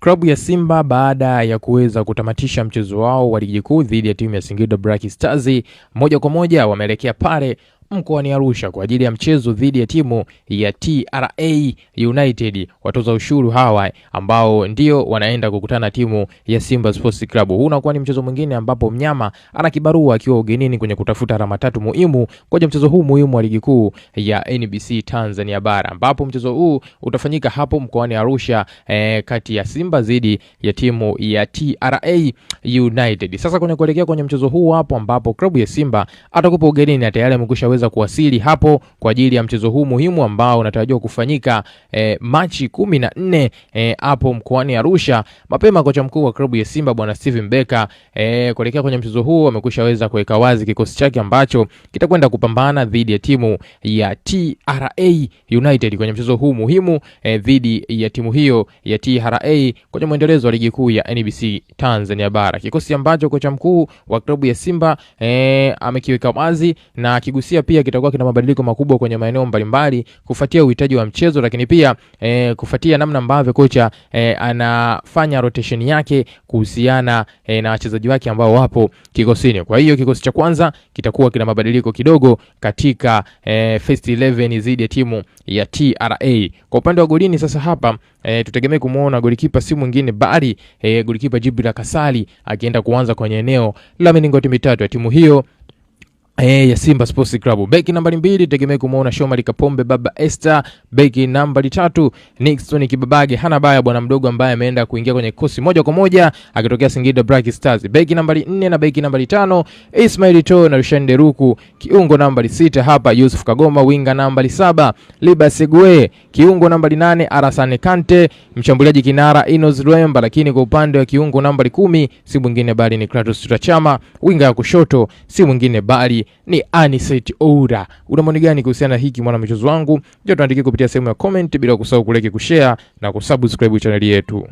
Klabu ya Simba baada ya kuweza kutamatisha mchezo wao wa ligi kuu dhidi ya timu ya Singida Black Stars, moja kwa moja wameelekea pale mkoani Arusha kwa ajili ya mchezo dhidi ya timu ya TRA United, watoza ushuru hawa ambao ndio wanaenda kukutana timu ya Simba Sports Club. Huu unakuwa ni mchezo mwingine ambapo mnyama ana kibarua akiwa ugenini kwenye kutafuta alama tatu muhimu kwa mchezo huu muhimu wa ligi kuu ya NBC Tanzania Bara, ambapo mchezo huu utafanyika hapo mkoani Arusha kati ya Simba dhidi ya timu ya TRA United. Sasa kwenye kuelekea kwenye mchezo huu hapo ambapo klabu ya Simba atakuwa ugenini na tayari amekushaweza kuwasili hapo kwa ajili ya mchezo huu muhimu ambao unatarajiwa kufanyika Machi 14 hapo mkoani Arusha. Mapema kocha mkuu wa klabu ya Simba bwana Steven Becker kuelekea kwenye mchezo huu amekushaweza kuweka wazi kikosi chake ambacho kitakwenda kupambana dhidi ya timu ya TRA United kwenye mchezo huu muhimu dhidi ya timu hiyo ya TRA kwenye muendelezo wa ligi kuu ya NBC Tanzania Bara. Kikosi ambacho kocha mkuu wa klabu ya Simba amekiweka wazi na kigusia pia kitakuwa kina mabadiliko makubwa kwenye maeneo mbalimbali kufuatia uhitaji wa mchezo, lakini pia kufuatia namna ambavyo kocha anafanya rotation yake kuhusiana na wachezaji wake ambao wapo kikosini. Kwa hiyo kikosi cha kwanza kitakuwa kina mabadiliko kidogo katika first 11 dhidi ya timu ya TRA. Kwa upande wa golini sasa hapa tutegemee kumuona golikipa si mwingine bali golikipa Jibril Kasali akienda kuanza kwenye eneo la milingoti mitatu ya timu hiyo ya Simba Sports Club. Beki nambari 2 tegemea kumuona Shomari Kapombe Baba Esther. Beki nambari 3 Nixon Kibabage hana baya bwana mdogo ambaye ameenda kuingia kwenye kosi moja kwa moja akitokea Singida Black Stars. Beki nambari 4 na beki nambari 5 Ismail To na Rushan Deruku. Kiungo nambari 6 hapa Yusuf Kagoma. Winga nambari 7 Liba Segwe. Kiungo nambari 8 Arasane Kante. Mshambuliaji kinara Inos Rwemba, lakini kwa upande wa kiungo nambari 10 si mwingine bali ni Kratos Tutachama. Winga ya kushoto si mwingine bali ni Aniseti Oura. Una maoni gani kuhusiana na hiki mwana michezo wangu? Njoo tuandikie kupitia sehemu ya comment bila kusahau kulike, kushare na kusubscribe channel yetu.